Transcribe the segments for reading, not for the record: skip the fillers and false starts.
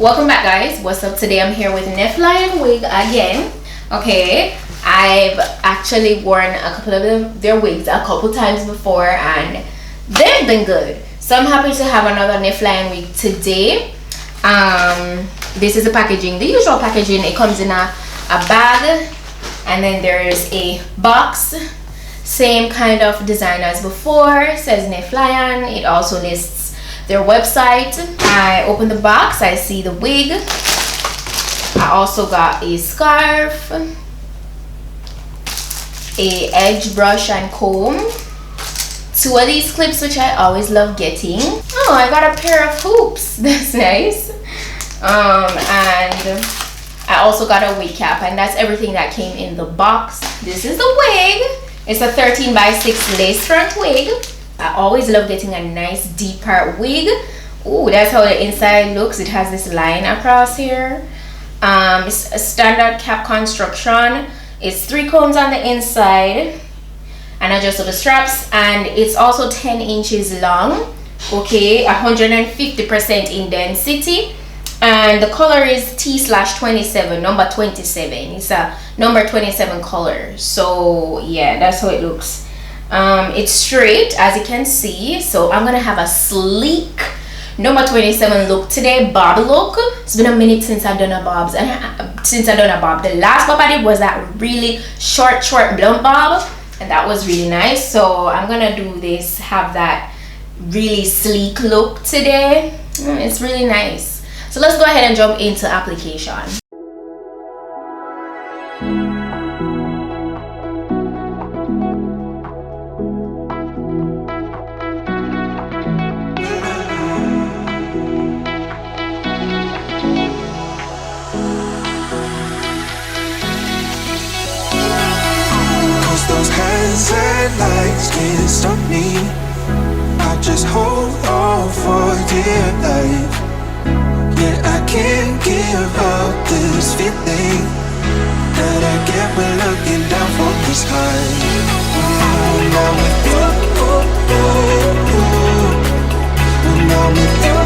Welcome back, guys. What's up? Today I'm here with Neflyonwigs again. Okay, I've actually worn a couple of their wigs a couple times before and they've been good, so I'm happy to have another Neflyonwig today. This is the packaging, the usual packaging. It comes in a bag, and then there's a box, same kind of design as before. It says Neflyon. It also lists their website. I open the box, I see the wig. I also got a scarf, a edge brush and comb, 2 of these clips which I always love getting. Oh, I got a pair of hoops. That's nice. And I also got a wig cap, and that's everything that came in the box. This is the wig. It's a 13x6 lace front wig. I always love getting a nice deep part wig. Oh, that's how the inside looks. It has this line across here. It's a standard cap construction. It's 3 combs on the inside and adjustable straps, and it's also 10 inches long. Okay, 150% in density, and the color is T/27, number 27. It's a number 27 color. So yeah, that's how it looks. It's straight, as you can see, so I'm gonna have a sleek number 27 look today, bob look. It's been a minute since I've done a bob, the last bob I did was that really short blunt bob, and that was really nice. So I'm gonna do this, have that really sleek look today. It's really nice. So let's go ahead and jump into application. Those hands and lights can't stop me. I just hold on for dear life. Yeah, I can't give up this feeling that I get when looking down from the sky. Now with you, now with you,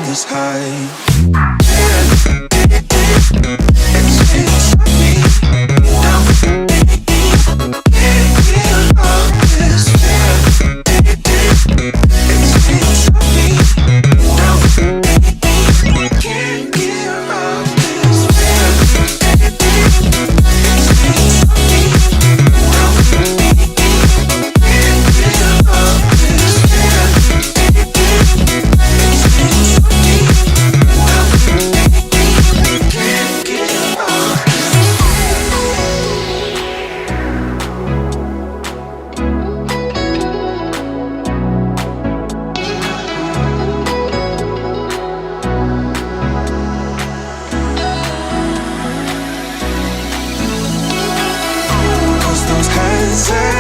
this high.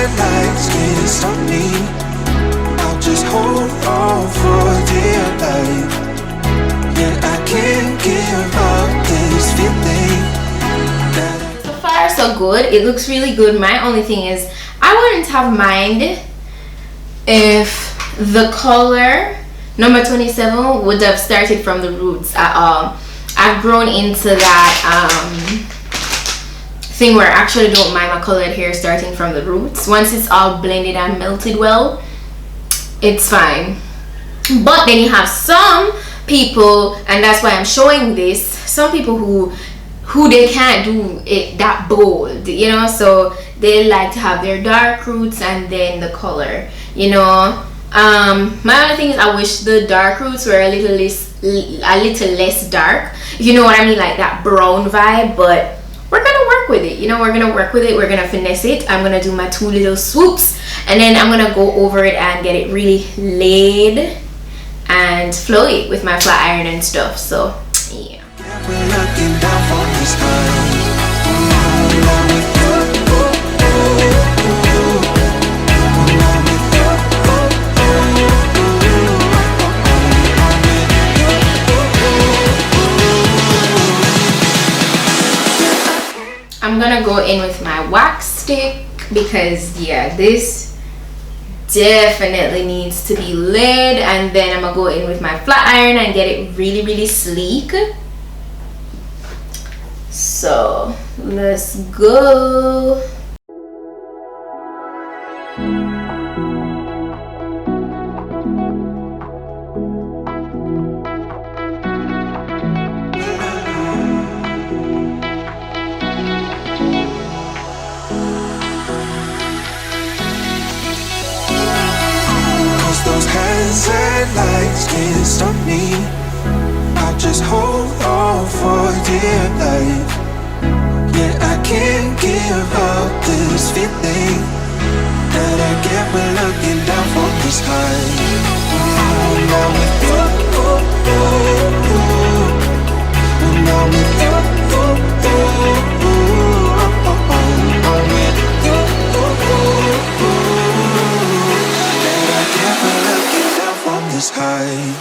Lights can't stop me. I'll just hold on for dear life. Yeah, I can't give up this feeling. So far so good. It looks really good. My only thing is I wouldn't have mind if the color number 27 would have started from the roots at all. I've grown into that thing where I actually don't mind my colored hair starting from the roots. Once it's all blended and melted well, it's fine. But then you have some people, and that's why I'm showing this, some people who they can't do it that bold, you know, so they like to have their dark roots and then the color, you know. My other thing is I wish the dark roots were a little less dark, if you know what I mean, like that brown vibe. But we're gonna work with it, you know, we're gonna finesse it. I'm gonna do my 2 little swoops, and then I'm gonna go over it and get it really laid and flowy with my flat iron and stuff. So yeah. I'm gonna go in with my wax stick, because yeah, this definitely needs to be laid. And then I'm gonna go in with my flat iron and get it really sleek. So let's go. Those hands and lights can't stop me. I just hold on for dear life. Yeah, I can't give up this feeling that I get when looking down from the sky. Now with you, now with you, this high.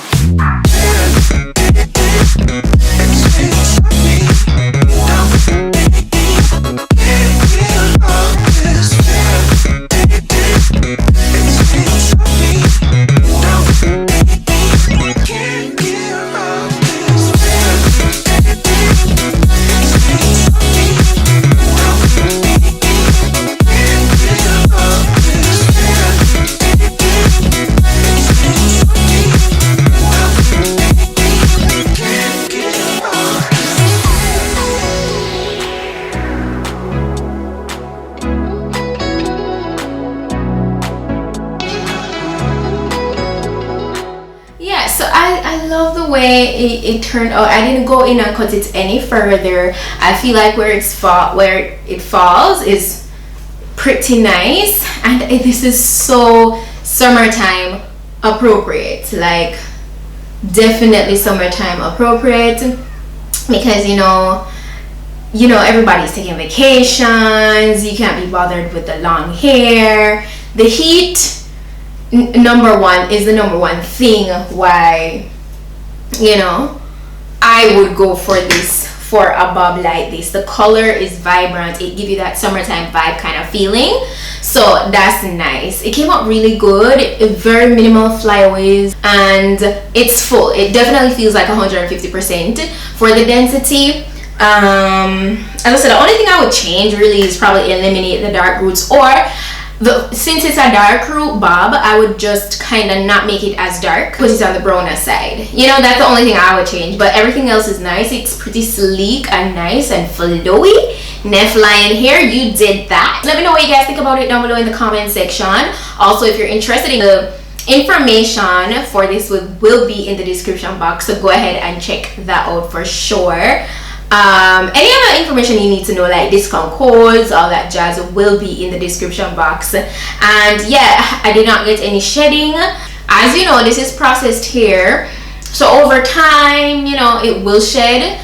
So I love the way it turned out. I didn't go in and cut it any further. I feel like where it falls is pretty nice, and this is so summertime appropriate. Like definitely summertime appropriate, because you know everybody's taking vacations. You can't be bothered with the long hair. The heat number one is the number one thing why I would go for a bob like this. The color is vibrant. It gives you that summertime vibe kind of feeling, so that's nice. It came out really good. Very minimal flyaways, and it's full. It definitely feels like 150% for the density. As I said, the only thing I would change really is probably eliminate the dark roots, or since it's a dark root bob, I would just kind of not make it as dark, put it on the browner side. That's the only thing I would change, but everything else is nice. It's pretty sleek and nice and flowy. Neflion hair, you did that. Let me know what you guys think about it down below in the comment section. Also, if you're interested in the information for this will be in the description box, so go ahead and check that out for sure. Any other information you need to know, like discount codes, all that jazz, will be in the description box. And yeah, I did not get any shedding. As you know, this is processed hair, so over time it will shed.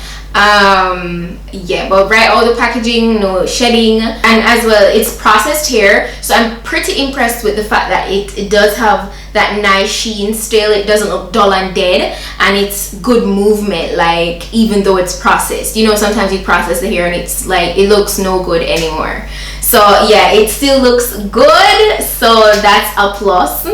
Yeah, but right out the packaging, no shedding. And as well, it's processed hair, so I'm pretty impressed with the fact that it does have that nice sheen still. It doesn't look dull and dead, and it's good movement, like even though it's processed. Sometimes you process the hair and it's like it looks no good anymore. So yeah, it still looks good, so that's a plus.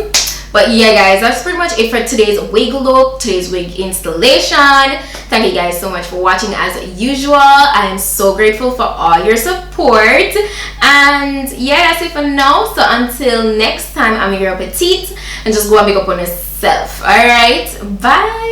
But yeah guys, that's pretty much it for today's wig look, today's wig installation. Thank you guys so much for watching as usual. I am so grateful for all your support. And yeah, that's it for now. So until next time, I'm your girl Petite, and just go and big up on yourself. Alright, bye.